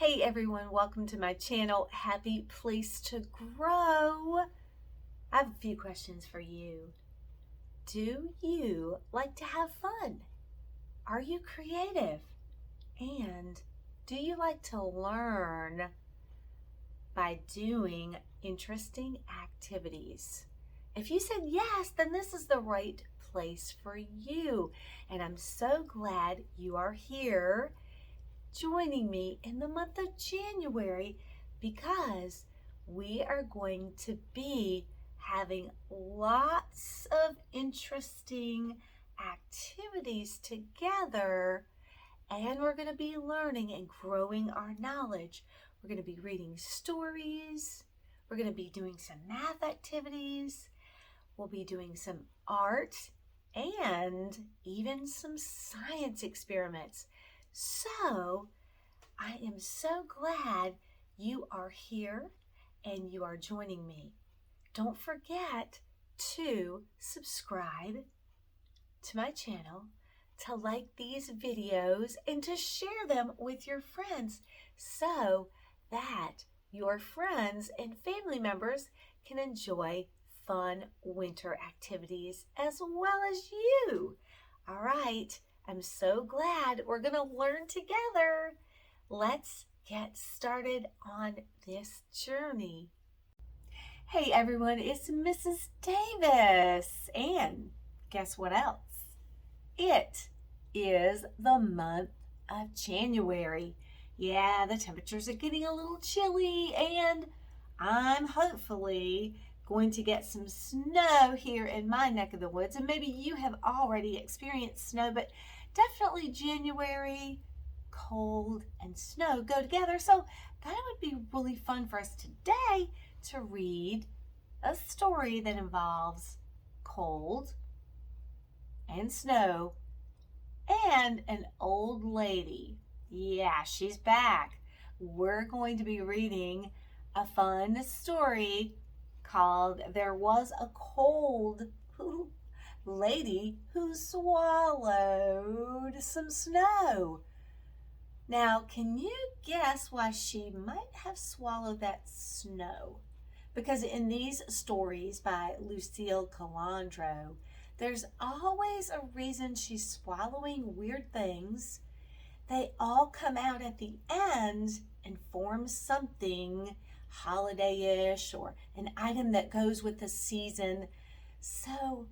Hey everyone, welcome to my channel, Happy Place to Grow. I have a few questions for you. Do you like to have fun? Are you creative? And do you like to learn by doing interesting activities? If you said yes, then this is the right place for you. And I'm so glad you are here joining me in the month of January because we are going to be having lots of interesting activities together, and we're going to be learning and growing our knowledge. We're going to be reading stories. We're going to be doing some math activities. We'll be doing some art and even some science experiments. So, I am so glad you are here and you are joining me. Don't forget to subscribe to my channel, to like these videos, and to share them with your friends so that your friends and family members can enjoy fun winter activities as well as you. All right. I'm so glad we're going to learn together. Let's get started on this journey. Hey everyone, it's Mrs. Davis. And guess what else? It is the month of January. Yeah, the temperatures are getting a little chilly, and I'm hopefully going to get some snow here in my neck of the woods. And maybe you have already experienced snow, but definitely January, cold, and snow go together. So that would be really fun for us today to read a story that involves cold and snow and an old lady. Yeah, she's back. We're going to be reading a fun story called There Was a Cold Lady Who Swallowed Some Snow. Now, can you guess why she might have swallowed that snow? Because in these stories by Lucille Calandro, there's always a reason she's swallowing weird things. They all come out at the end and form something holiday-ish or an item that goes with the season. So,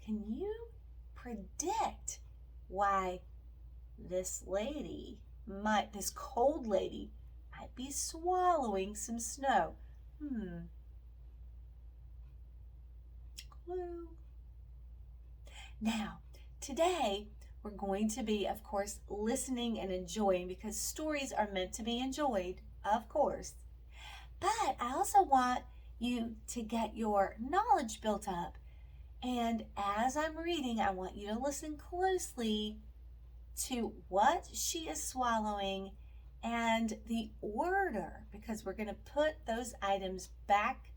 can you predict why this cold lady might be swallowing some snow? Clue. Now, today we're going to be, of course, listening and enjoying because stories are meant to be enjoyed, of course. But I also want you to get your knowledge built up. And as I'm reading, I want you to listen closely to what she is swallowing and the order, because we're going to put those items back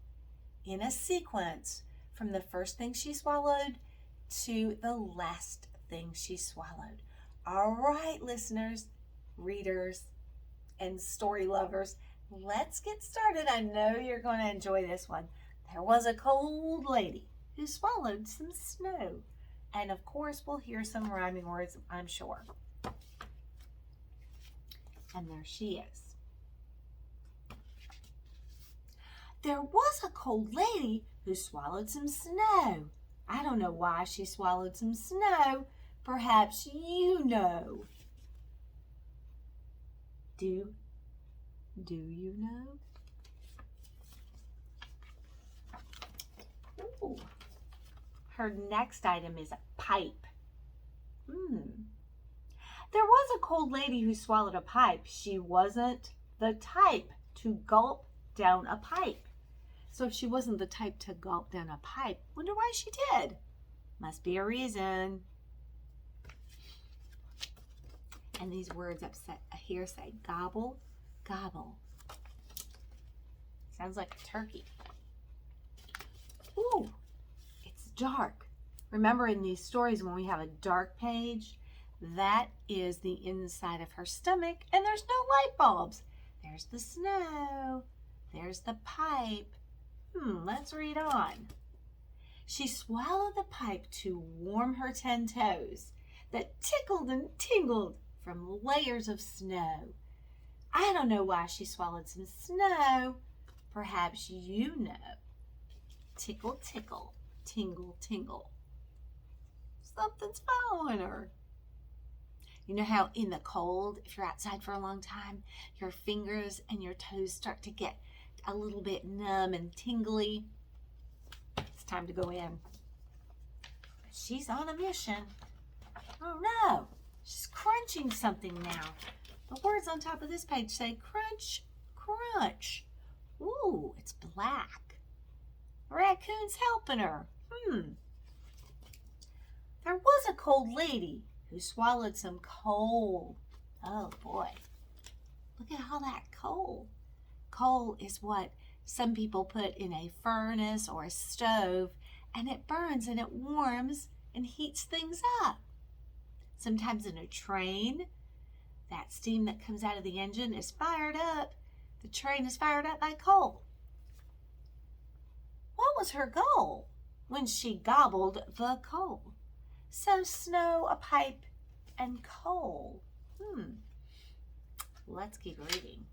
in a sequence from the first thing she swallowed to the last thing she swallowed. All right, listeners, readers, and story lovers, let's get started. I know you're going to enjoy this one. There was a cold lady who swallowed some snow. And of course, we'll hear some rhyming words, I'm sure. And there she is. There was a cold lady who swallowed some snow. I don't know why she swallowed some snow. Perhaps you know. Do you know? Ooh. Her next item is a pipe. There was a cold lady who swallowed a pipe. She wasn't the type to gulp down a pipe. So if she wasn't the type to gulp down a pipe, wonder why she did. Must be a reason. And these words up here say gobble, gobble. Sounds like a turkey. Ooh, it's dark. Remember in these stories when we have a dark page, that is the inside of her stomach and there's no light bulbs. There's the snow. There's the pipe. Let's read on. She swallowed the pipe to warm her 10 toes that tickled and tingled from layers of snow. I don't know why she swallowed some snow. Perhaps you know. Tickle, tickle, tingle, tingle. Something's following her. You know how in the cold, if you're outside for a long time, your fingers and your toes start to get a little bit numb and tingly? It's time to go in. But she's on a mission. Oh no, she's crunching something now. The words on top of this page say crunch, crunch. Ooh, it's black. The raccoon's helping her. There was a cold lady who swallowed some coal. Oh boy, look at all that coal. Coal is what some people put in a furnace or a stove, and it burns and it warms and heats things up. Sometimes in a train, that steam that comes out of the engine is fired up. The train is fired up by coal. What was her goal when she gobbled the coal? So snow, a pipe, and coal. Let's keep reading.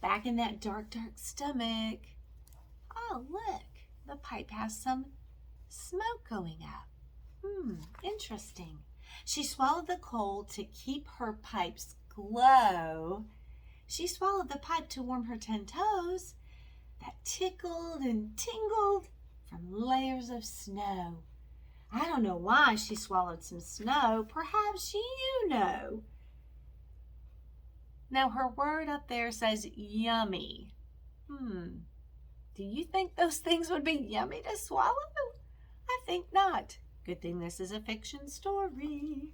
Back in that dark, dark stomach. Oh, look. The pipe has some smoke going up. Interesting. She swallowed the coal to keep her pipes glow. She swallowed the pipe to warm her 10 toes that tickled and tingled from layers of snow. I don't know why she swallowed some snow. Perhaps you know. Now her word up there says yummy. Do you think those things would be yummy to swallow? I think not. Good thing this is a fiction story.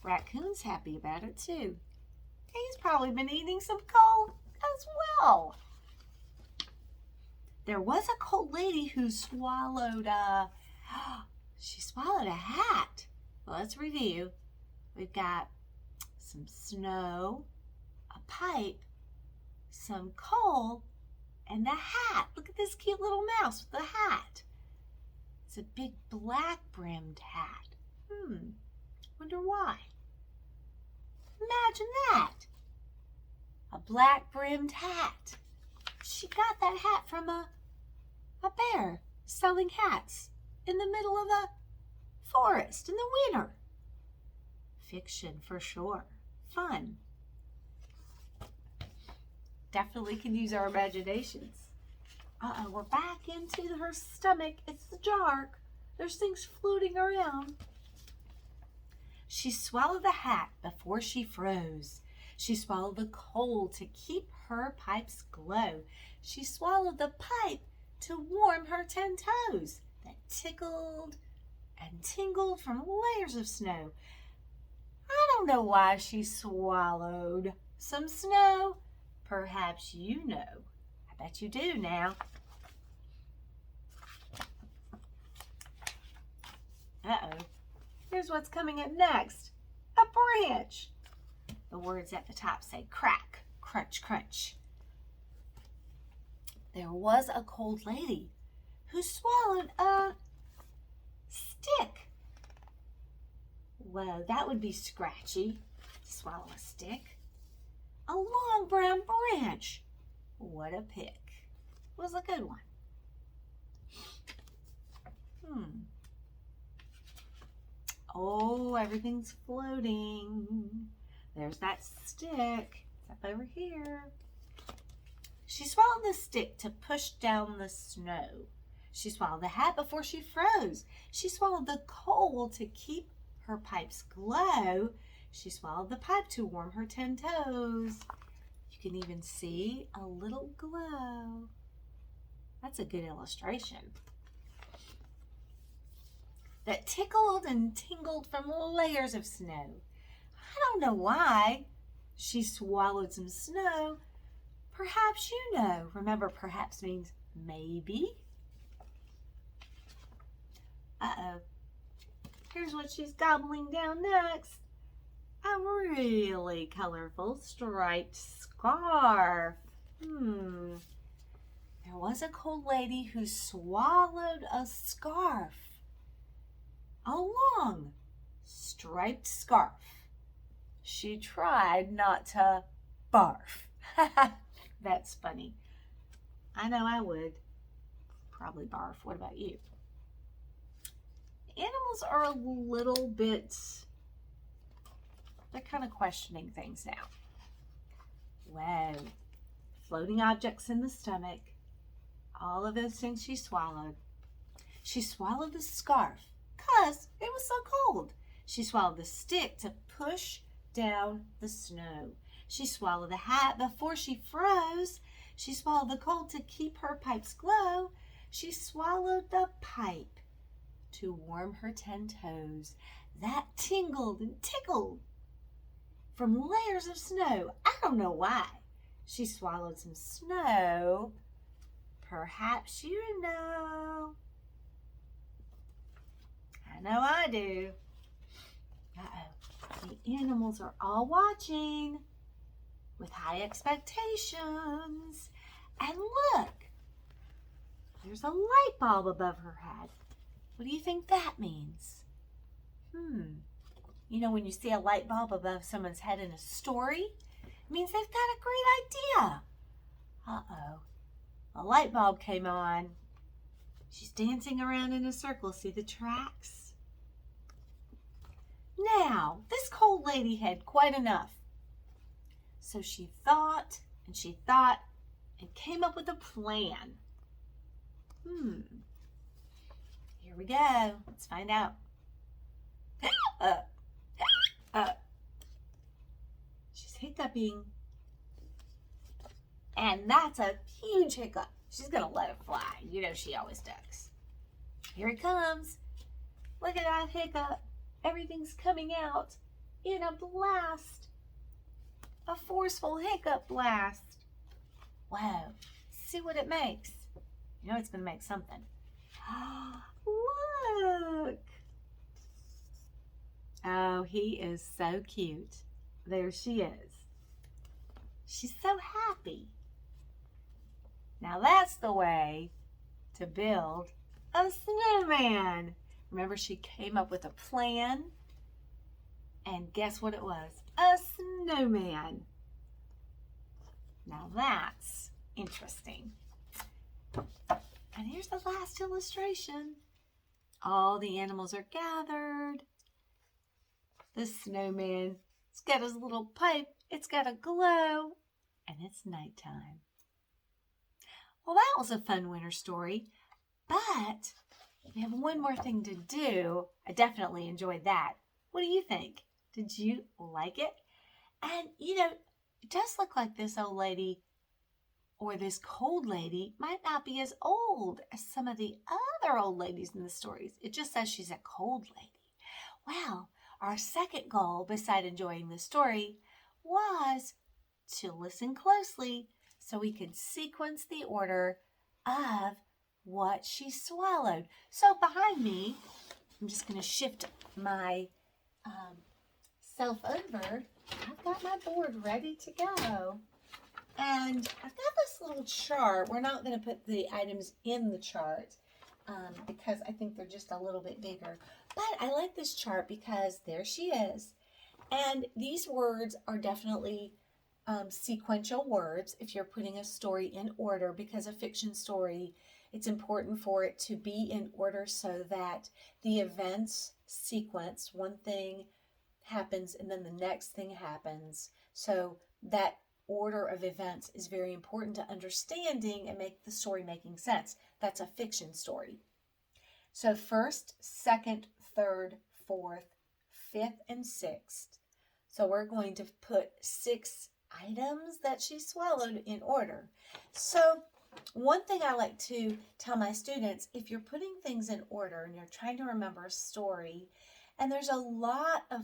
Raccoon's happy about it too. He's probably been eating some coal as well. There was a cold lady who swallowed she swallowed a hat. Well, let's review. We've got some snow, a pipe, some coal, and a hat. Look at this cute little mouse with the hat. It's a big black brimmed hat. Wonder why. Imagine that. A black brimmed hat. She got that hat from a bear selling hats in the middle of a forest in the winter. Fiction for sure. Fun. Definitely can use our imaginations. We're back into her stomach. It's dark. There's things floating around. She swallowed the hat before she froze. She swallowed the coal to keep her pipes glow. She swallowed the pipe to warm her 10 toes that tickled and tingled from layers of snow. I don't know why she swallowed some snow. Perhaps you know. I bet you do now. Here's what's coming up next. A branch. The words at the top say crack, crunch, crunch. There was a cold lady who swallowed a stick. Well, that would be scratchy to swallow a stick. A long brown branch. What a pick. Was a good one. Oh, everything's floating. There's that stick. It's up over here. She swallowed the stick to push down the snow. She swallowed the hat before she froze. She swallowed the coal to keep her pipes glow. She swallowed the pipe to warm her 10 toes. You can even see a little glow. That's a good illustration. That tickled and tingled from layers of snow. I don't know why she swallowed some snow. Perhaps you know. Remember, perhaps means maybe. Here's what she's gobbling down next. A really colorful striped scarf. There was a cold lady who swallowed a scarf. A long striped scarf. She tried not to barf. That's funny. I know I would. Probably barf. What about you? Animals are a little bit, they're kind of questioning things now. Whoa. Floating objects in the stomach. All of those things she swallowed. She swallowed the scarf because it was so cold. She swallowed the stick to push down the snow. She swallowed the hat before she froze. She swallowed the cold to keep her pipes glow. She swallowed the pipe to warm her 10 toes that tingled and tickled from layers of snow. I don't know why. She swallowed some snow. Perhaps you know. I know I do. Uh-oh. The animals are all watching with high expectations. And look, there's a light bulb above her head. What do you think that means? You know, when you see a light bulb above someone's head in a story, it means they've got a great idea. Uh-oh. A light bulb came on. She's dancing around in a circle. See the tracks? Now, this cold lady had quite enough. So she thought and she thought and came up with a plan. Here we go. Let's find out. She's hiccuping. And that's a huge hiccup. She's going to let it fly. You know she always does. Here it comes. Look at that hiccup. Everything's coming out in a blast. A forceful hiccup blast. Wow. See what it makes. You know it's going to make something. Look. Oh, he is so cute. There she is. She's so happy. Now that's the way to build a snowman. Remember, she came up with a plan, and guess what it was? A snowman. Now that's interesting. And here's the last illustration. All the animals are gathered. The snowman, it's got his little pipe, it's got a glow, and it's nighttime. Well, that was a fun winter story, but we have one more thing to do. I definitely enjoyed that. What do you think? Did you like it? And, you know, it does look like this old lady or this cold lady might not be as old as some of the other old ladies in the stories. It just says she's a cold lady. Well, our second goal, beside enjoying the story, was to listen closely so we could sequence the order of what she swallowed. So behind me, I'm just going to shift my self over. I've got my board ready to go. And I've got this little chart. We're not going to put the items in the chart because I think they're just a little bit bigger. But I like this chart because there she is. And these words are definitely sequential words if you're putting a story in order, because a fiction story, it's important for it to be in order so that the events sequence, one thing happens and then the next thing happens. So that order of events is very important to understanding and make the story making sense. That's a fiction story. So first, second, third, fourth, fifth, and sixth. So we're going to put 6 items that she swallowed in order. So one thing I like to tell my students, if you're putting things in order and you're trying to remember a story, and there's a lot of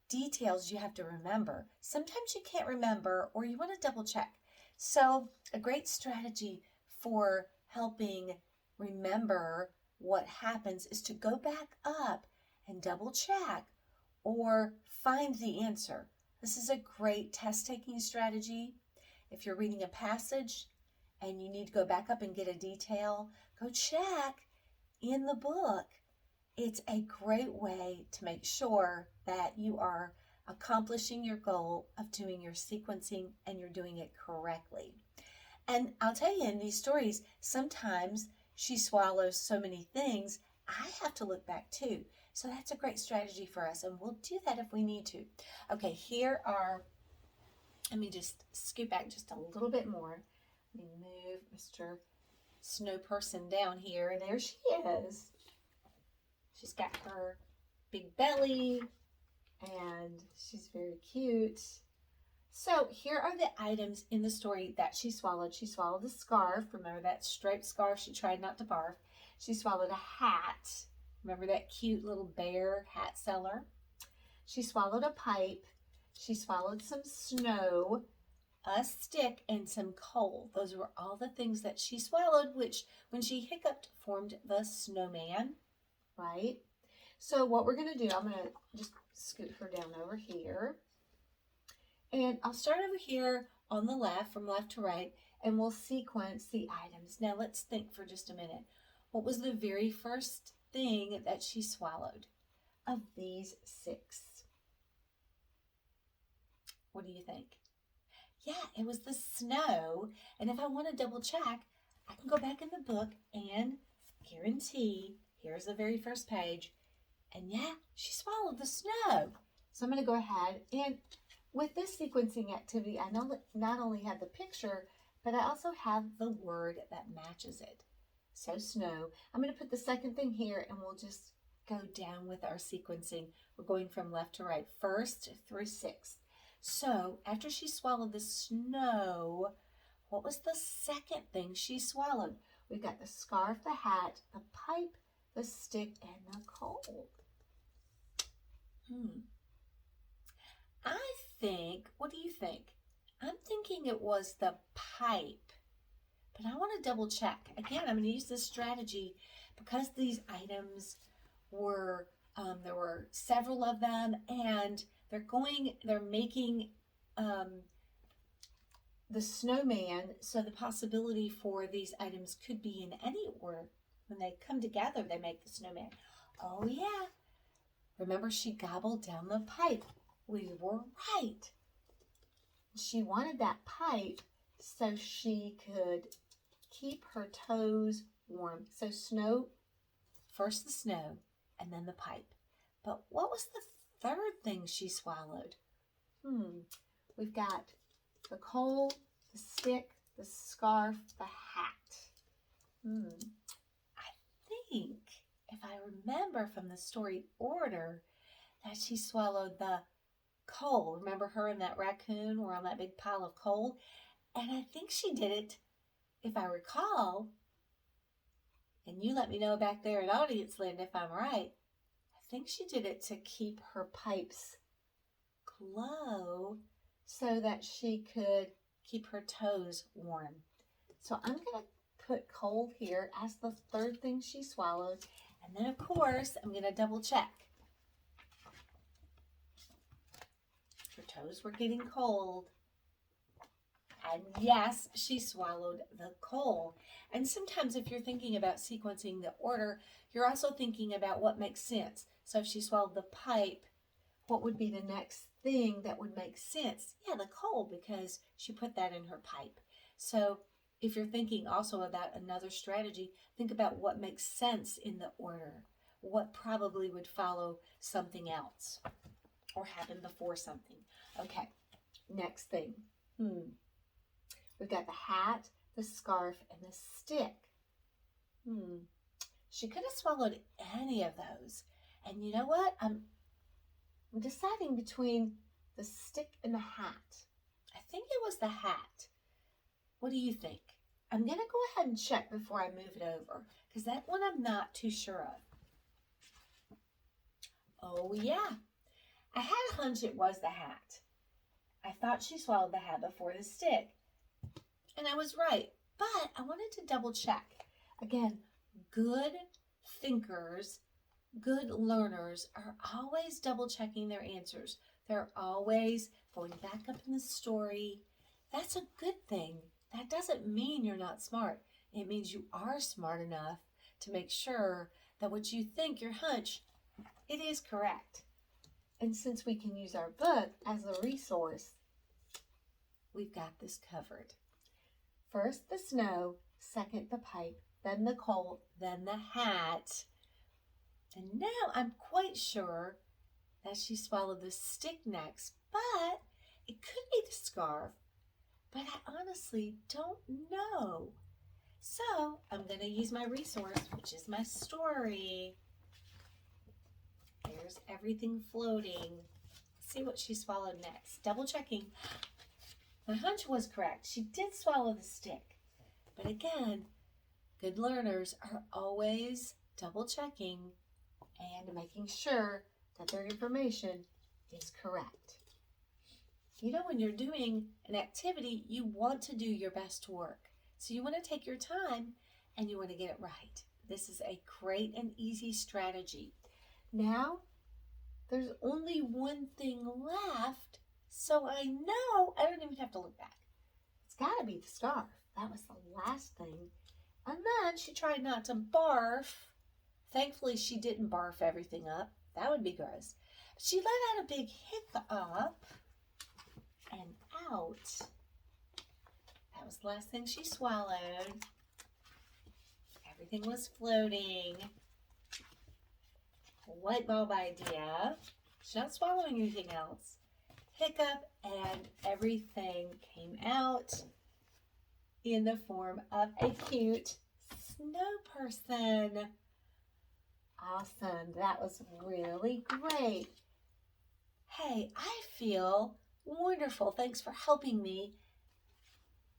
details you have to remember, sometimes you can't remember or you want to double check. So a great strategy for helping remember what happens is to go back up and double check or find the answer. This is a great test-taking strategy. If you're reading a passage and you need to go back up and get a detail, go check in the book. It's a great way to make sure that you are accomplishing your goal of doing your sequencing and you're doing it correctly. And I'll tell you, in these stories, sometimes she swallows so many things, I have to look back too. So that's a great strategy for us, and we'll do that if we need to. Okay, here are, let me just scoot back just a little bit more. Let me move Mr. Snow Person down here, and there she is. She's got her big belly, and she's very cute. So here are the items in the story that she swallowed. She swallowed the scarf. Remember that striped scarf? She tried not to barf. She swallowed a hat. Remember that cute little bear hat seller? She swallowed a pipe. She swallowed some snow, a stick, and some coal. Those were all the things that she swallowed, which when she hiccuped formed the snowman, right? So what we're going to do, I'm going to just scoot her down over here. And I'll start over here on the left, from left to right, and we'll sequence the items. Now let's think for just a minute. What was the very first thing that she swallowed of these 6? What do you think? Yeah, it was the snow. And if I want to double check, I can go back in the book and guarantee, here's the very first page, and yeah, she swallowed the snow. So I'm going to go ahead, and with this sequencing activity, I not only have the picture, but I also have the word that matches it. So snow. I'm going to put the second thing here, and we'll just go down with our sequencing. We're going from left to right, first through sixth. So after she swallowed the snow, what was the second thing she swallowed? We've got the scarf, the hat, the pipe, the stick, and the coal. I think, what do you think? I'm thinking it was the pipe, but I want to double check. Again, I'm going to use this strategy because these items were, there were several of them, and they're making the snowman, so the possibility for these items could be in any order. When they come together, they make the snowman. Oh yeah. Remember, she gobbled down the pipe. We were right. She wanted that pipe so she could keep her toes warm. So snow, first the snow, and then the pipe. But what was the third thing she swallowed? We've got the coal, the stick, the scarf, the hat. I think, if I remember from the story order, that she swallowed the coal. Remember her and that raccoon were on that big pile of coal? And I think she did it, if I recall, and you let me know back there in Audience Land if I'm right, I think she did it to keep her pipes glow so that she could keep her toes warm. So I'm going to put coal here as the third thing she swallowed. And then, of course, I'm going to double check. Her toes were getting cold. And yes, she swallowed the coal. And sometimes if you're thinking about sequencing the order, you're also thinking about what makes sense. So if she swallowed the pipe, what would be the next thing that would make sense? Yeah, the coal, because she put that in her pipe. So if you're thinking also about another strategy, think about what makes sense in the order. What probably would follow something else or happen before something. Okay, next thing. We've got the hat, the scarf, and the stick. She could have swallowed any of those. And you know what? I'm deciding between the stick and the hat. I think it was the hat. What do you think? I'm going to go ahead and check before I move it over, because that one I'm not too sure of. Oh, yeah. I had a hunch it was the hat. I thought she swallowed the hat before the stick. And I was right, but I wanted to double check. Again, good thinkers Good learners are always double checking their answers. They're always going back up in the story. That's a good thing. That doesn't mean you're not smart. It means you are smart enough to make sure that what you think, your hunch, it is correct. And since we can use our book as a resource, we've got this covered. First the snow, second the pipe, then the coal, then the hat. And now I'm quite sure that she swallowed the stick next, but it could be the scarf, but I honestly don't know. So I'm going to use my resource, which is my story. There's everything floating. Let's see what she swallowed next. Double checking. My hunch was correct. She did swallow the stick. But again, good learners are always double checking and making sure that their information is correct. You know, when you're doing an activity, you want to do your best work. So you want to take your time and you want to get it right. This is a great and easy strategy. Now, there's only one thing left, so I know I don't even have to look back. It's got to be the scarf. That was the last thing. And then she tried not to barf. Thankfully, she didn't barf everything up. That would be gross. She let out a big hiccup and out. That was the last thing she swallowed. Everything was floating. Light bulb idea. She's not swallowing anything else. Hiccup, and everything came out in the form of a cute snow person. Awesome. That was really great. Hey, I feel wonderful. Thanks for helping me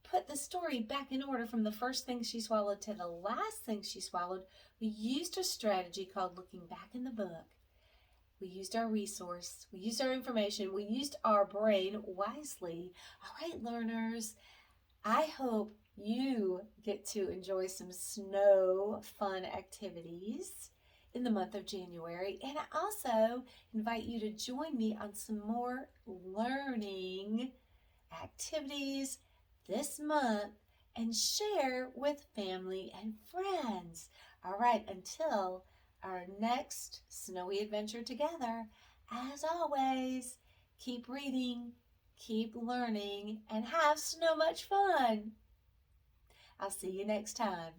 put the story back in order from the first thing she swallowed to the last thing she swallowed. We used a strategy called looking back in the book. We used our resource. We used our information. We used our brain wisely. All right, learners, I hope you get to enjoy some snow fun activities in the month of January. And I also invite you to join me on some more learning activities this month and share with family and friends. All right, until our next snowy adventure together, as always, keep reading, keep learning, and have so much fun. I'll see you next time.